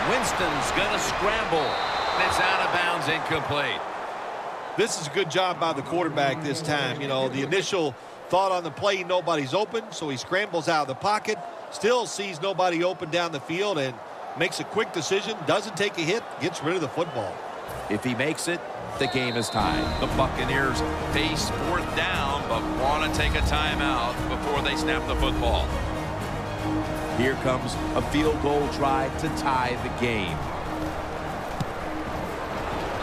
Winston's going to scramble. And it's out of bounds, incomplete. This is a good job by the quarterback this time. You know, the initial thought on the play, nobody's open, so he scrambles out of the pocket, still sees nobody open down the field, and makes a quick decision, doesn't take a hit, gets rid of the football. If he makes it, the game is tied. The Buccaneers face fourth down, but want to take a timeout before they snap the football. Here comes a field goal try to tie the game.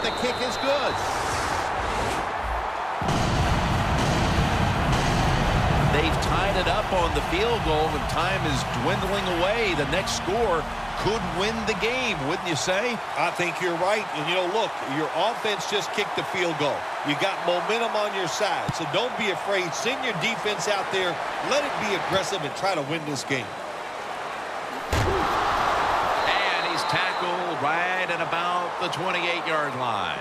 The kick is good. They've tied it up on the field goal, and time is dwindling away. The next score could win the game, wouldn't you say? I think you're right. And, you know, look, your offense just kicked the field goal. You got momentum on your side, so don't be afraid. Send your defense out there. Let it be aggressive and try to win this game. And he's tackled right at about the 28-yard line.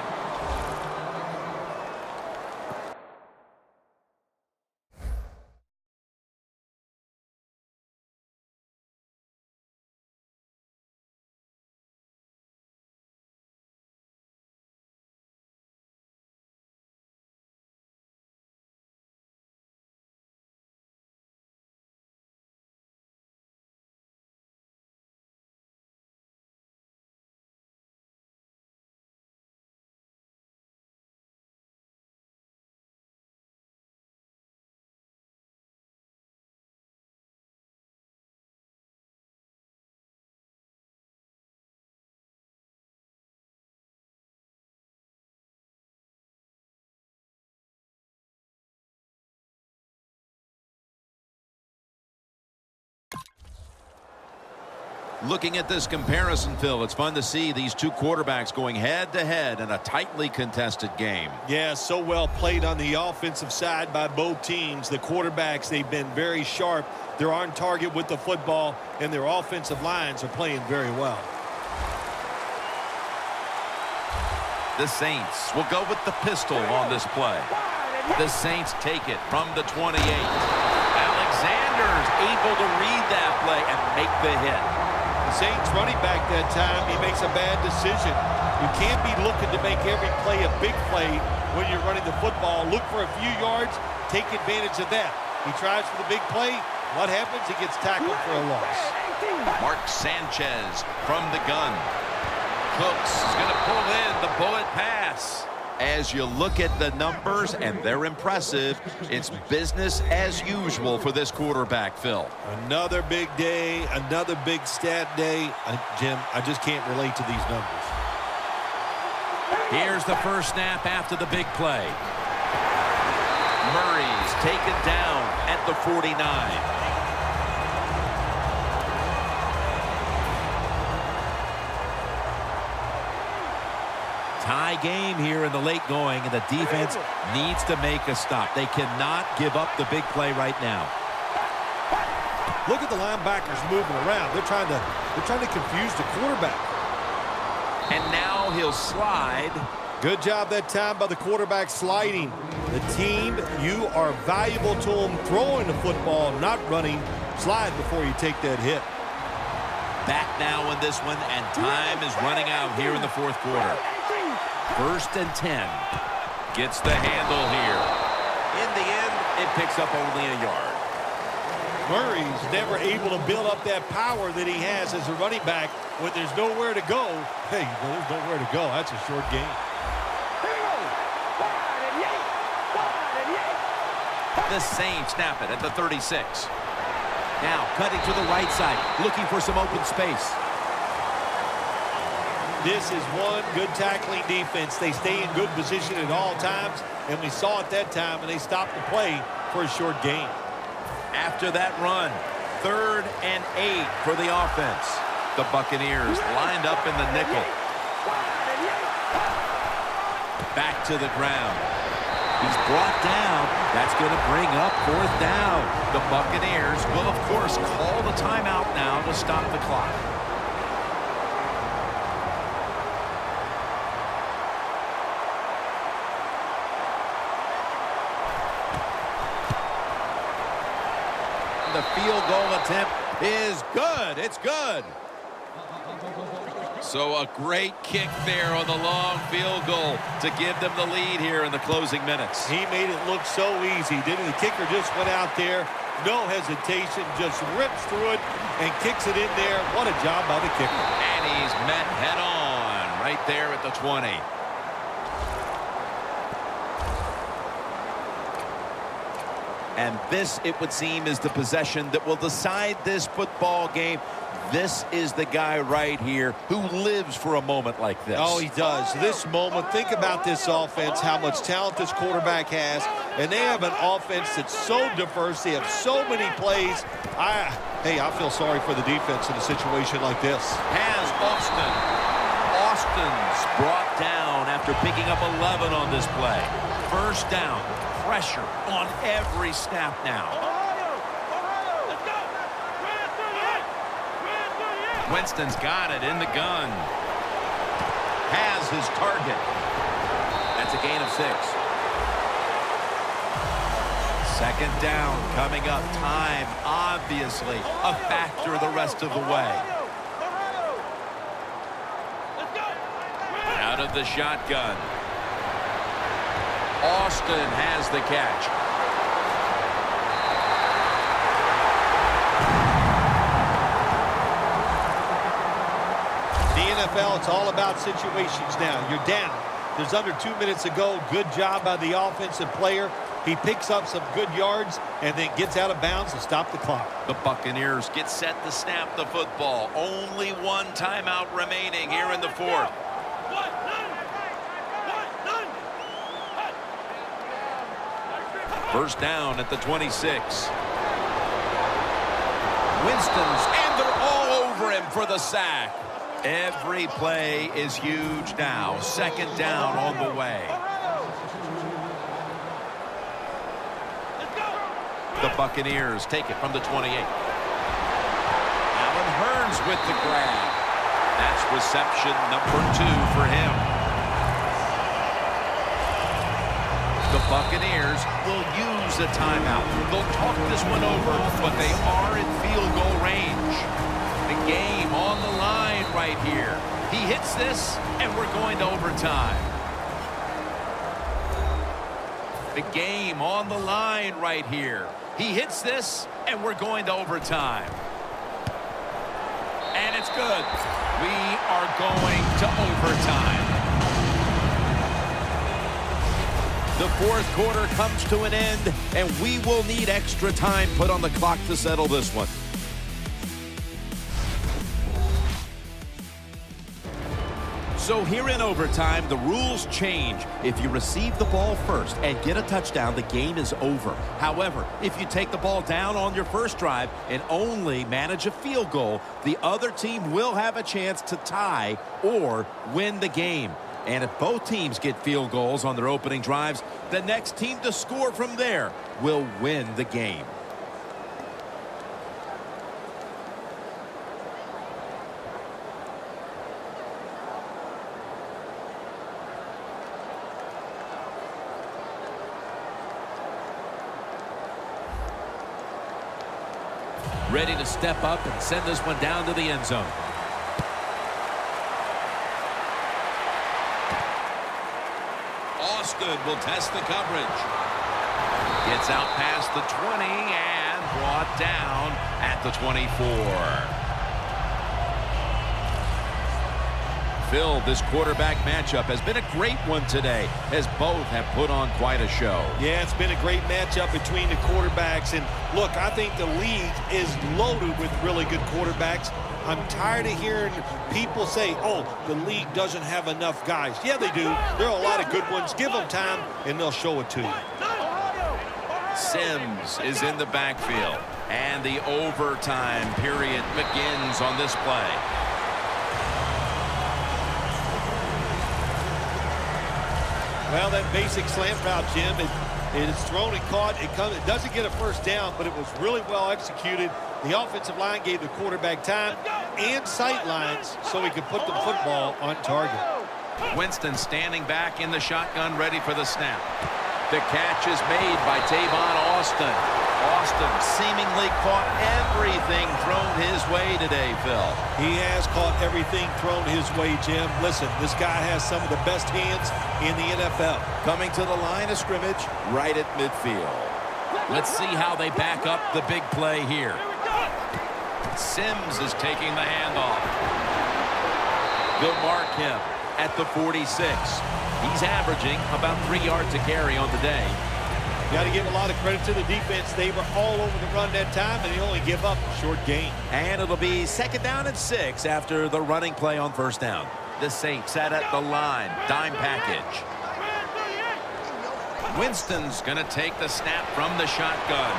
Looking at this comparison, Phil, it's fun to see these two quarterbacks going head-to-head in a tightly contested game. Yeah, so well played on the offensive side by both teams. The quarterbacks, they've been very sharp. They're on target with the football, and their offensive lines are playing very well. The Saints will go with the pistol on this play. The Saints take it from the 28. Alexander's able to read that play and make the hit. Saints running back that time, he makes a bad decision. You can't be looking to make every play a big play when you're running the football. Look for a few yards, take advantage of that. He tries for the big play. What happens? He gets tackled for a loss. Mark Sanchez from the gun. Cooks is going to pull in the bullet pass. As you look at the numbers, and they're impressive, it's business as usual for this quarterback, Phil. Another big day, another big stat day. Jim, I just can't relate to these numbers. Here's the first snap after the big play. Murray's taken down at the 49. Tie game here in the late going, and the defense needs to make a stop. They cannot give up the big play right now. Look at the linebackers moving around. They're trying to confuse the quarterback. And now he'll slide. Good job that time by the quarterback sliding. The team, you are valuable to them throwing the football, not running. Slide before you take that hit. Back now in this one, and time is running out here in the fourth quarter. 1st and 10. Gets the handle here. In the end, it picks up only a yard. Murray's never able to build up that power that he has as a running back when there's nowhere to go. Hey, there's nowhere to go. That's a short game. The Saints snap it at the 36. Now cutting to the right side, looking for some open space. This is one good tackling defense. They stay in good position at all times, and we saw it that time, and they stopped the play for a short gain. After that run, 3rd and 8 for the offense. The Buccaneers lined up in the nickel. Back to the ground. He's brought down. That's going to bring up 4th down. The Buccaneers will, of course, call the timeout now to stop the clock. The field goal attempt is good. It's good. So a great kick there on the long field goal to give them the lead here in the closing minutes. He made it look so easy, didn't he? The kicker just went out there, no hesitation, just rips through it and kicks it in there. What a job by the kicker. And he's met head on right there at the 20. And this, it would seem, is the possession that will decide this football game. This is the guy right here who lives for a moment like this. Oh, he does. This moment, think about this offense, how much talent this quarterback has. And they have an offense that's so diverse. They have so many plays. Hey, I feel sorry for the defense in a situation like this. Has Austin. Austin's brought down after picking up 11 on this play. First down. Pressure on every snap now. Winston's got it in the gun. Has his target. That's a gain of 6. Second down coming up. Time, obviously, a factor the rest of the way. Out of the shotgun. Austin has the catch. NFL, it's all about situations now. You're down. There's under 2 minutes to go. Good job by the offensive player. He picks up some good yards and then gets out of bounds to stop the clock. The Buccaneers get set to snap the football. Only one timeout remaining here in the fourth. First down at the 26. Winston's, and they're all over him for the sack. Every play is huge now. Second down on the way. The Buccaneers take it from the 28. Allen Hurns with the grab. That's reception number 2 for him. The Buccaneers will use a timeout. They'll talk this one over, but they are in field goal range. The game on the line right here. He hits this, and we're going to overtime. The game on the line right here. He hits this, and we're going to overtime. And it's good. We are going to overtime. The fourth quarter comes to an end, and we will need extra time put on the clock to settle this one. So here in overtime, the rules change. If you receive the ball first and get a touchdown, the game is over. However, if you take the ball down on your first drive and only manage a field goal, the other team will have a chance to tie or win the game. And if both teams get field goals on their opening drives, the next team to score from there will win the game. Ready to step up and send this one down to the end zone. Austin will test the coverage. Gets out past the 20 and brought down at the 24. Phil, this quarterback matchup has been a great one today, as both have put on quite a show. Yeah, it's been a great matchup between the quarterbacks. And look, I think the league is loaded with really good quarterbacks. I'm tired of hearing people say, oh, the league doesn't have enough guys. Yeah, they do. There are a lot of good ones. Give them time, and they'll show it to you. Sims is in the backfield, and the overtime period begins on this play. Well, that basic slant route, Jim, it is thrown and caught. It doesn't get a first down, but it was really well executed. The offensive line gave the quarterback time and sight lines so he could put the football on target. Winston standing back in the shotgun, ready for the snap. The catch is made by Tavon Austin. Austin seemingly caught everything thrown his way today, Phil. He has caught everything thrown his way, Jim. Listen, this guy has some of the best hands in the NFL. Coming to the line of scrimmage right at midfield. Let's see how they back up the big play here. Sims is taking the handoff. They'll mark him at the 46. He's averaging about 3 yards a carry on the day. Got to give a lot of credit to the defense. They were all over the run that time, and they only give up a short gain. And it'll be 2nd down and 6 after the running play on 1st down. The Saints set at the line. Dime package. Winston's going to take the snap from the shotgun.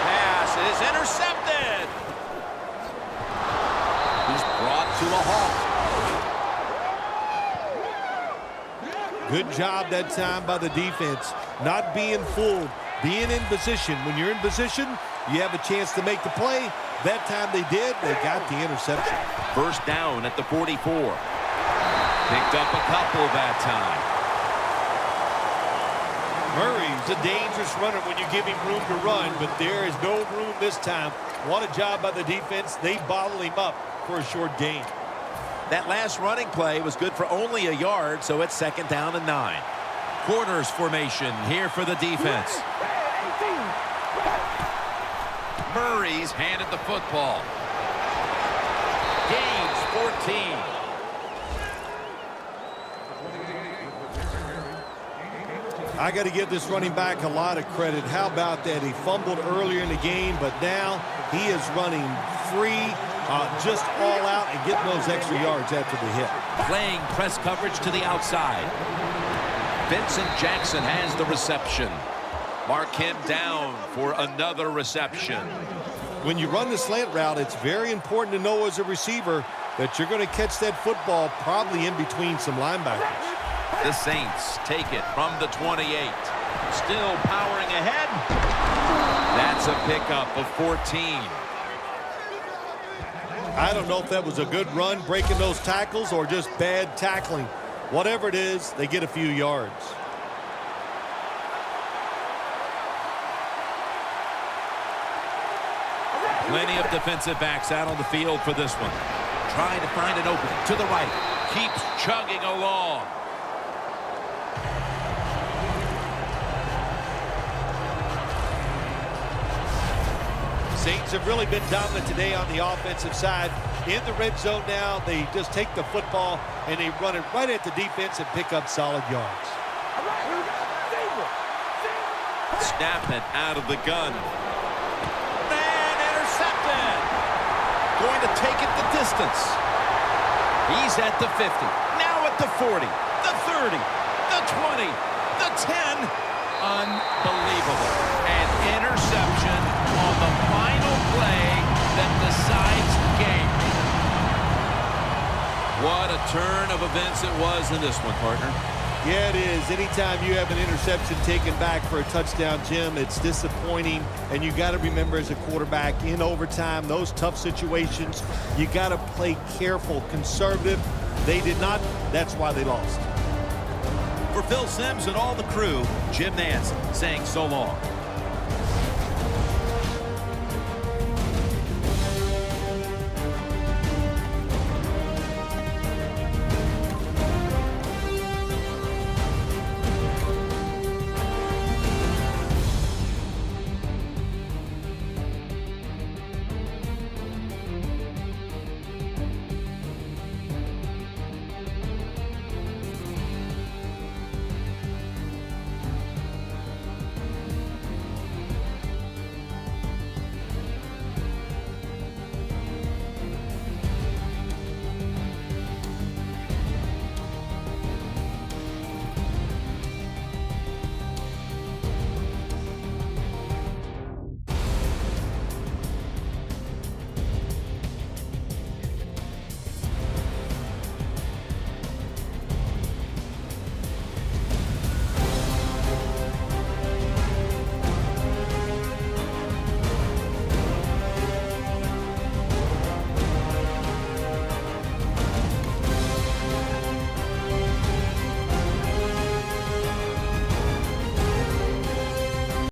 Pass is intercepted. He's brought to a halt. Good job that time by the defense. Not being fooled, being in position. When you're in position, you have a chance to make the play. That time they did. They got the interception. 1st down at the 44. Picked up a couple that time. Murray's a dangerous runner when you give him room to run, but there is no room this time. What a job by the defense. They bottle him up for a short gain. That last running play was good for only a yard, so it's 2nd down and 9. Corners formation here for the defense. Murray's handed the football. Gains 14. I got to give this running back a lot of credit. How about that? He fumbled earlier in the game, but now he is running free, just all out and getting those extra yards after the hit. Playing press coverage to the outside. Vincent Jackson has the reception. Mark him down for another reception. When you run the slant route, it's very important to know as a receiver that you're going to catch that football probably in between some linebackers. The Saints take it from the 28. Still powering ahead. That's a pickup of 14. I don't know if that was a good run, breaking those tackles, or just bad tackling. Whatever it is, they get a few yards. Plenty of defensive backs out on the field for this one. Trying to find an opening to the right. Keeps chugging along. Saints have really been dominant today on the offensive side. In the red zone now, they just take the football and they run it right at the defense and pick up solid yards. Snap it out of the gun. And intercepted. Going to take it the distance. He's at the 50. Now at the 40. The 30. The 20. The 10. Unbelievable. An interception on the final play that decides the game. What a turn of events it was in this one, partner. Yeah, it is. Anytime you have an interception taken back for a touchdown, Jim, it's disappointing. And you got to remember as a quarterback in overtime, those tough situations, you got to play careful, conservative. They did not. That's why they lost. For Phil Simms and all the crew, Jim Nance saying so long.